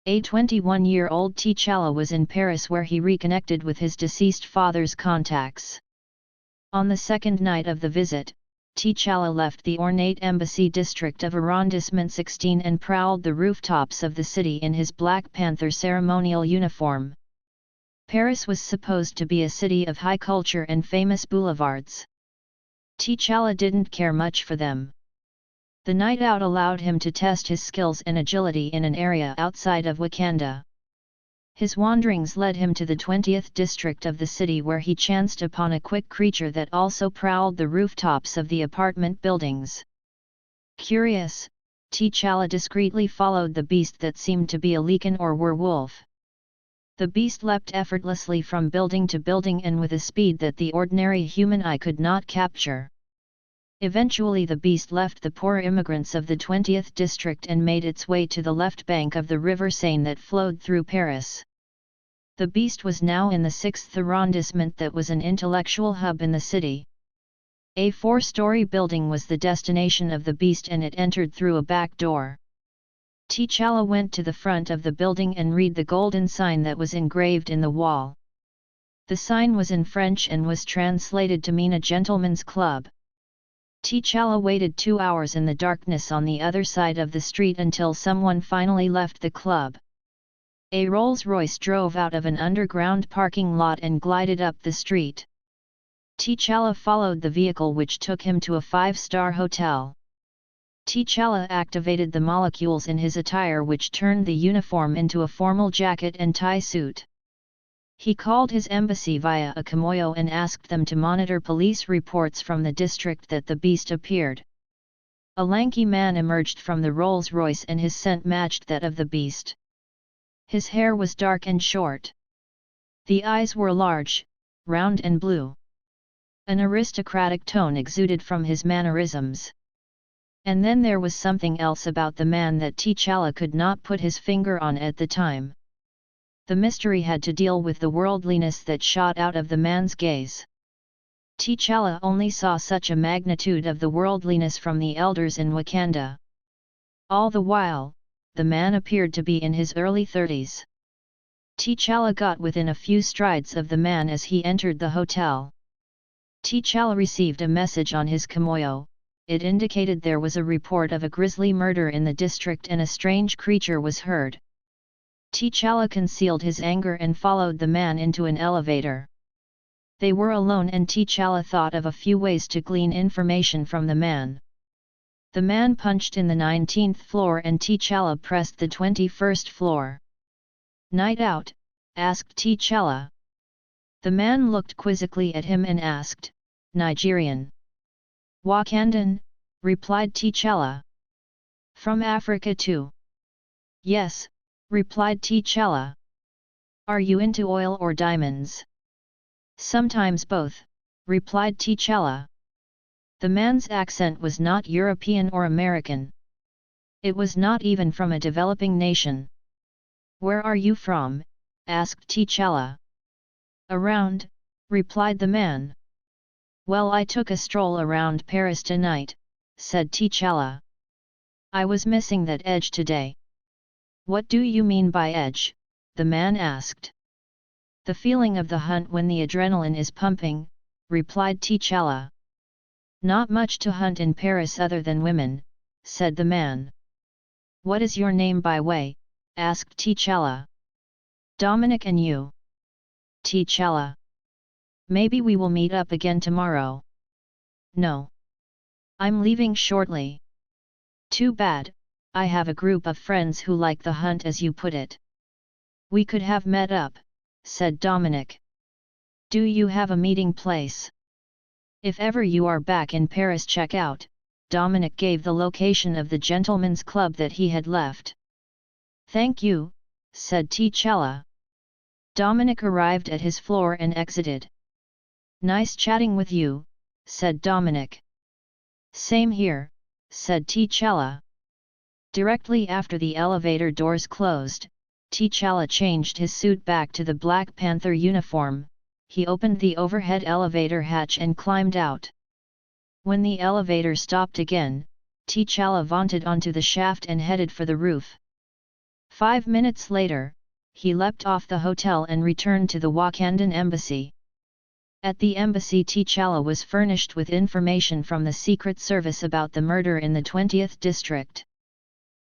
A 21-year-old T'Challa was in Paris where he reconnected with his deceased father's contacts. On the second night of the visit, T'Challa left the ornate embassy district of Arrondissement 16 and prowled the rooftops of the city in his Black Panther ceremonial uniform. Paris was supposed to be a city of high culture and famous boulevards. T'Challa didn't care much for them. The night out allowed him to test his skills and agility in an area outside of Wakanda. His wanderings led him to the 20th district of the city where he chanced upon a quick creature that also prowled the rooftops of the apartment buildings. Curious, T'Challa discreetly followed the beast that seemed to be a lichen or werewolf. The beast leapt effortlessly from building to building and with a speed that the ordinary human eye could not capture. Eventually the beast left the poor immigrants of the 20th district and made its way to the left bank of the river Seine that flowed through Paris. The beast was now in the 6th arrondissement that was an intellectual hub in the city. A 4-story building was the destination of the beast and it entered through a back door. T'Challa went to the front of the building and read the golden sign that was engraved in the wall. The sign was in French and was translated to mean a gentleman's club. T'Challa waited 2 hours in the darkness on the other side of the street until someone finally left the club. A Rolls-Royce drove out of an underground parking lot and glided up the street. T'Challa followed the vehicle which took him to a 5-star hotel. T'Challa activated the molecules in his attire which turned the uniform into a formal jacket and tie suit. He called his embassy via a Kimoyo and asked them to monitor police reports from the district that the beast appeared. A lanky man emerged from the Rolls-Royce and his scent matched that of the beast. His hair was dark and short. The eyes were large, round and blue. An aristocratic tone exuded from his mannerisms. And then there was something else about the man that T'Challa could not put his finger on at the time. The mystery had to deal with the worldliness that shot out of the man's gaze. T'Challa only saw such a magnitude of the worldliness from the elders in Wakanda. All the while, the man appeared to be in his early 30s. T'Challa got within a few strides of the man as he entered the hotel. T'Challa received a message on his Kimoyo. It indicated there was a report of a grisly murder in the district and a strange creature was heard. T'Challa concealed his anger and followed the man into an elevator. They were alone and T'Challa thought of a few ways to glean information from the man. The man punched in the 19th floor and T'Challa pressed the 21st floor. "Night out?" asked T'Challa. The man looked quizzically at him and asked, "Nigerian?" "Wakandan," replied T'Challa. "From Africa too?" "Yes," replied T'Challa. "Are you into oil or diamonds?" "Sometimes both," replied T'Challa. The man's accent was not European or American. It was not even from a developing nation. "Where are you from?" asked T'Challa. "Around," replied the man. "Well, I took a stroll around Paris tonight," said T'Challa. "I was missing that edge today." "What do you mean by edge?" the man asked. "The feeling of the hunt when the adrenaline is pumping," replied T'Challa. "Not much to hunt in Paris other than women," said the man. "What is your name by way?" asked T'Challa. "Dominic, and you?" T'Challa. "Maybe we will meet up again tomorrow." "No. I'm leaving shortly." "Too bad, I have a group of friends who like the hunt as you put it." "We could have met up," said Dominic. "Do you have a meeting place?" "If ever you are back in Paris, check out." Dominic gave the location of the gentleman's club that he had left. "Thank you," said T'Challa. Dominic arrived at his floor and exited. "Nice chatting with you," said Dominic. "Same here," said T'Challa. Directly after the elevator doors closed, T'Challa changed his suit back to the Black Panther uniform. He opened the overhead elevator hatch and climbed out. When the elevator stopped again, T'Challa vaulted onto the shaft and headed for the roof. 5 minutes later, he leapt off the hotel and returned to the Wakandan embassy. At the embassy, T'Challa was furnished with information from the Secret Service about the murder in the 20th district.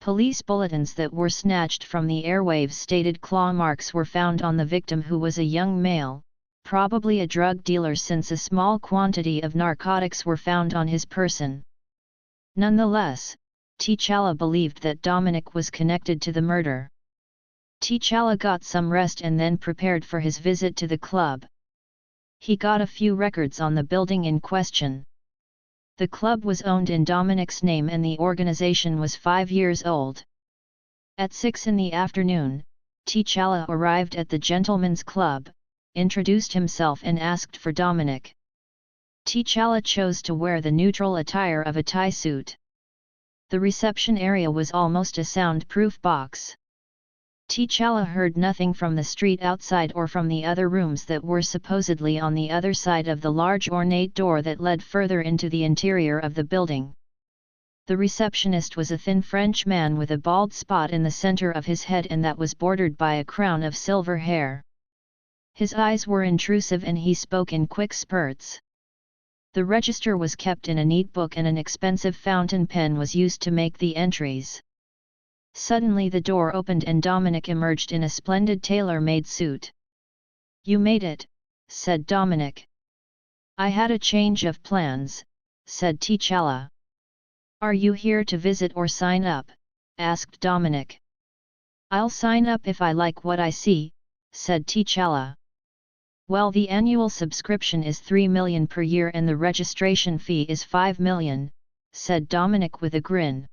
Police bulletins that were snatched from the airwaves stated claw marks were found on the victim, who was a young male, probably a drug dealer, since a small quantity of narcotics were found on his person. Nonetheless, T'Challa believed that Dominic was connected to the murder. T'Challa got some rest and then prepared for his visit to the club. He got a few records on the building in question. The club was owned in Dominic's name and the organization was 5 years old. At 6 p.m, T'Challa arrived at the Gentlemen's Club, introduced himself and asked for Dominic. T'Challa chose to wear the neutral attire of a tie suit. The reception area was almost a soundproof box. T'Challa heard nothing from the street outside or from the other rooms that were supposedly on the other side of the large ornate door that led further into the interior of the building. The receptionist was a thin French man with a bald spot in the center of his head and that was bordered by a crown of silver hair. His eyes were intrusive and he spoke in quick spurts. The register was kept in a neat book and an expensive fountain pen was used to make the entries. Suddenly the door opened and Dominic emerged in a splendid tailor-made suit. "You made it," said Dominic. "I had a change of plans," said T'Challa. "Are you here to visit or sign up?" asked Dominic. "I'll sign up if I like what I see," said T'Challa. "Well, the annual subscription is 3 million per year and the registration fee is 5 million, said Dominic with a grin.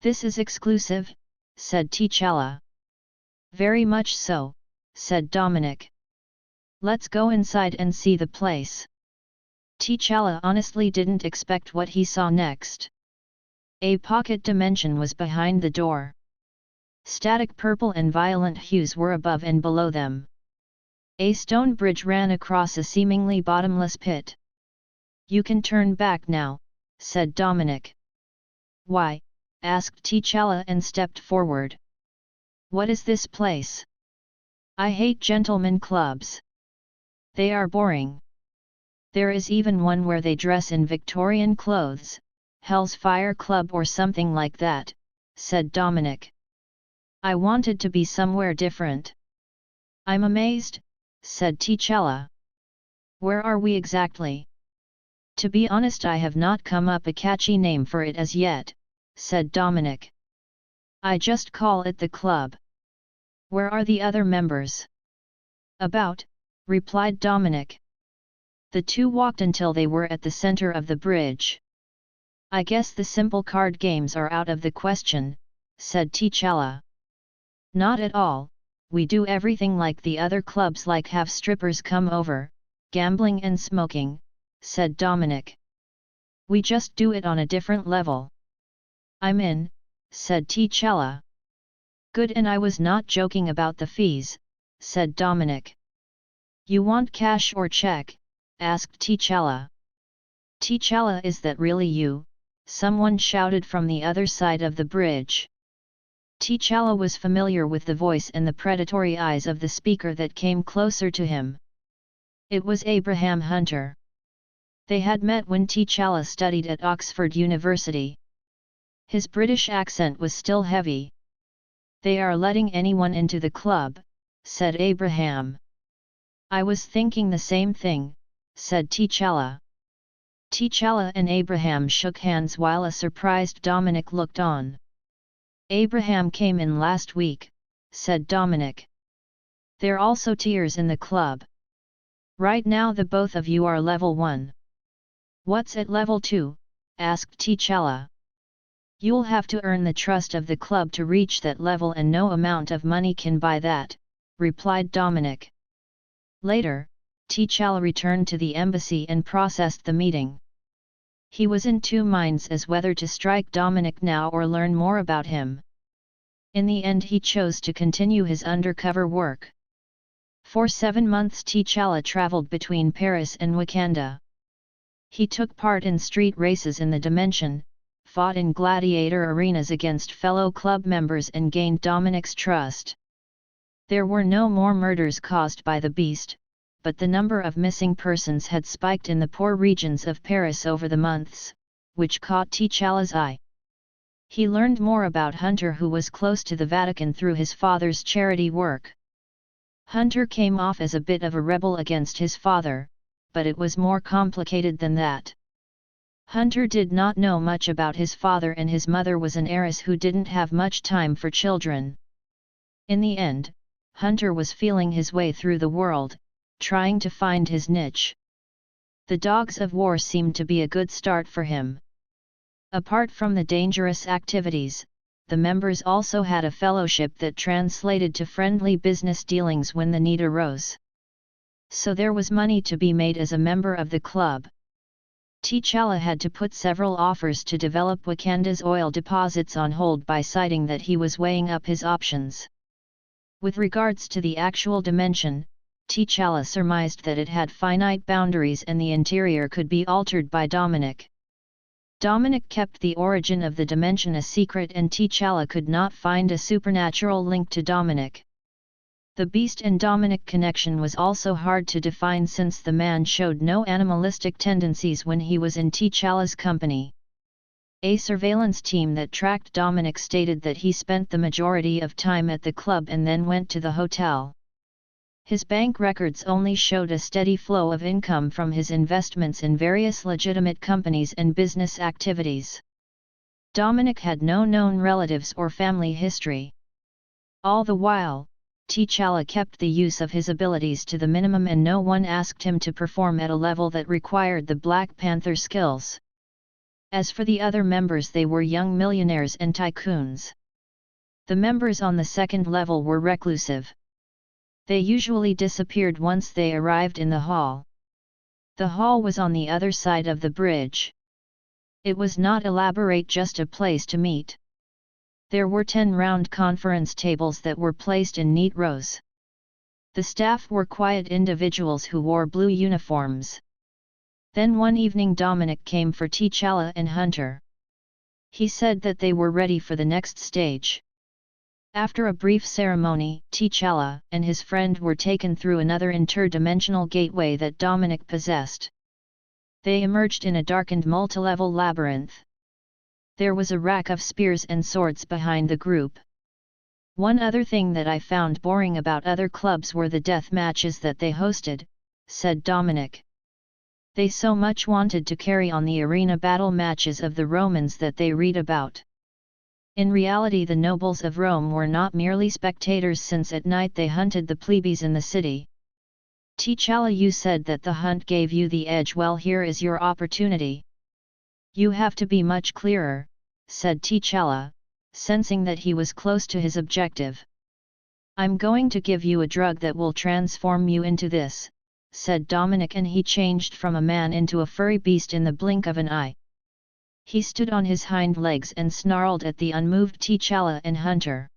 "This is exclusive," said T'Challa. "Very much so," said Dominic. "Let's go inside and see the place." T'Challa honestly didn't expect what he saw next. A pocket dimension was behind the door. Static purple and violent hues were above and below them. A stone bridge ran across a seemingly bottomless pit. "You can turn back now," said Dominic. "Why?" asked T'Challa and stepped forward. "What is this place? I hate gentlemen clubs. They are boring. There is even one where they dress in Victorian clothes, Hell's Fire Club or something like that," said Dominic. "I wanted to be somewhere different." "I'm amazed," said T'Challa. "Where are we exactly?" "To be honest, I have not come up a catchy name for it as yet," said Dominic. "I just call it the club." "Where are the other members?" "About," replied Dominic. The two walked until they were at the center of the bridge. "I guess the simple card games are out of the question," said T'Challa. "Not at all, we do everything like the other clubs, like have strippers come over, gambling and smoking," said Dominic. "We just do it on a different level." "I'm in," said T'Challa. "Good, and I was not joking about the fees," said Dominic. "You want cash or check?" asked T'Challa. "T'Challa, is that really you?" someone shouted from the other side of the bridge. T'Challa was familiar with the voice and the predatory eyes of the speaker that came closer to him. It was Abraham Hunter. They had met when T'Challa studied at Oxford University. His British accent was still heavy. "They are letting anyone into the club," said Abraham. "I was thinking the same thing," said T'Challa. T'Challa and Abraham shook hands while a surprised Dominic looked on. "Abraham came in last week," said Dominic. "There also tiers in the club. Right now the both of you are level 1. "What's at level 2? asked T'Challa. "You'll have to earn the trust of the club to reach that level, and no amount of money can buy that," replied Dominic. Later, T'Challa returned to the embassy and processed the meeting. He was in two minds as whether to strike Dominic now or learn more about him. In the end he chose to continue his undercover work. For 7 months T'Challa travelled between Paris and Wakanda. He took part in street races in the dimension, fought in gladiator arenas against fellow club members and gained Dominic's trust. There were no more murders caused by the beast, but the number of missing persons had spiked in the poor regions of Paris over the months, which caught T'Challa's eye. He learned more about Hunter, who was close to the Vatican through his father's charity work. Hunter came off as a bit of a rebel against his father, but it was more complicated than that. Hunter did not know much about his father, and his mother was an heiress who didn't have much time for children. In the end, Hunter was feeling his way through the world, trying to find his niche. The Dogs of War seemed to be a good start for him. Apart from the dangerous activities, the members also had a fellowship that translated to friendly business dealings when the need arose. So there was money to be made as a member of the club. T'Challa had to put several offers to develop Wakanda's oil deposits on hold by citing that he was weighing up his options. With regards to the actual dimension, T'Challa surmised that it had finite boundaries and the interior could be altered by Dominic. Dominic kept the origin of the dimension a secret, and T'Challa could not find a supernatural link to Dominic. The Beast and Dominic connection was also hard to define, since the man showed no animalistic tendencies when he was in T'Challa's company. A surveillance team that tracked Dominic stated that he spent the majority of time at the club and then went to the hotel. His bank records only showed a steady flow of income from his investments in various legitimate companies and business activities. Dominic had no known relatives or family history. All the while, T'Challa kept the use of his abilities to the minimum, and no one asked him to perform at a level that required the Black Panther skills. As for the other members, they were young millionaires and tycoons. The members on the second level were reclusive. They usually disappeared once they arrived in the hall. The hall was on the other side of the bridge. It was not elaborate, just a place to meet. There were 10 round conference tables that were placed in neat rows. The staff were quiet individuals who wore blue uniforms. Then one evening Dominic came for T'Challa and Hunter. He said that they were ready for the next stage. After a brief ceremony, T'Challa and his friend were taken through another interdimensional gateway that Dominic possessed. They emerged in a darkened multilevel labyrinth. There was a rack of spears and swords behind the group. One other thing that I found boring about other clubs were the death matches that they hosted, said Dominic. They so much wanted to carry on the arena battle matches of the Romans that they read about. In reality, the nobles of Rome were not merely spectators, since at night they hunted the plebeians in the city. T'Challa, you said that the hunt gave you the edge. Well, here is your opportunity. You have to be much clearer, said T'Challa, sensing that he was close to his objective. I'm going to give you a drug that will transform you into this, said Dominic, and he changed from a man into a furry beast in the blink of an eye. He stood on his hind legs and snarled at the unmoved T'Challa and Hunter.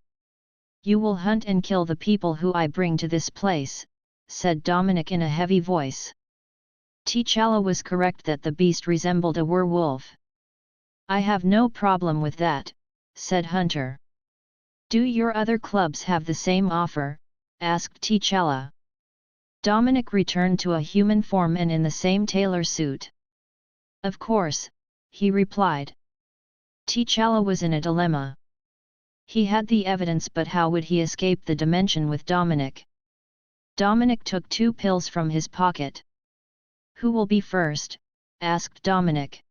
You will hunt and kill the people who I bring to this place, said Dominic in a heavy voice. T'Challa was correct that the beast resembled a werewolf. I have no problem with that, said Hunter. Do your other clubs have the same offer? Asked T'Challa. Dominic returned to a human form and in the same tailor suit. Of course, he replied. T'Challa was in a dilemma. He had the evidence, but how would he escape the dimension with Dominic? Dominic took 2 pills from his pocket. Who will be first? Asked Dominic.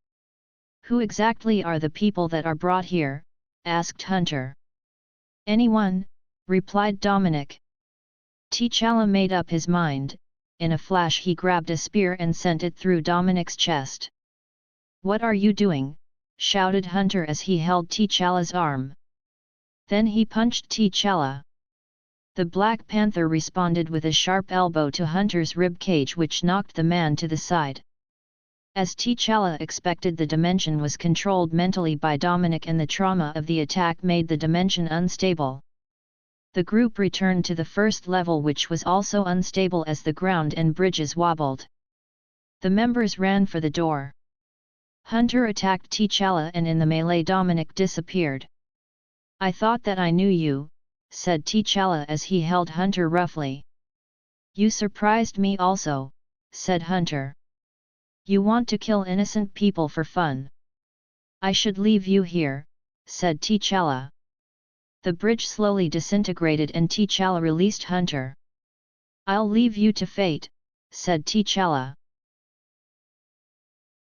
Who exactly are the people that are brought here? Asked Hunter. Anyone, replied Dominic. T'Challa made up his mind. In a flash he grabbed a spear and sent it through Dominic's chest. What are you doing? Shouted Hunter as he held T'Challa's arm. Then he punched T'Challa. The Black Panther responded with a sharp elbow to Hunter's rib cage, which knocked the man to the side. As T'Challa expected, the dimension was controlled mentally by Dominic, and the trauma of the attack made the dimension unstable. The group returned to the first level, which was also unstable as the ground and bridges wobbled. The members ran for the door. Hunter attacked T'Challa and in the melee Dominic disappeared. "I thought that I knew you," said T'Challa as he held Hunter roughly. "You surprised me also," said Hunter. "You want to kill innocent people for fun. I should leave you here," said T'Challa. The bridge slowly disintegrated and T'Challa released Hunter. "I'll leave you to fate," said T'Challa.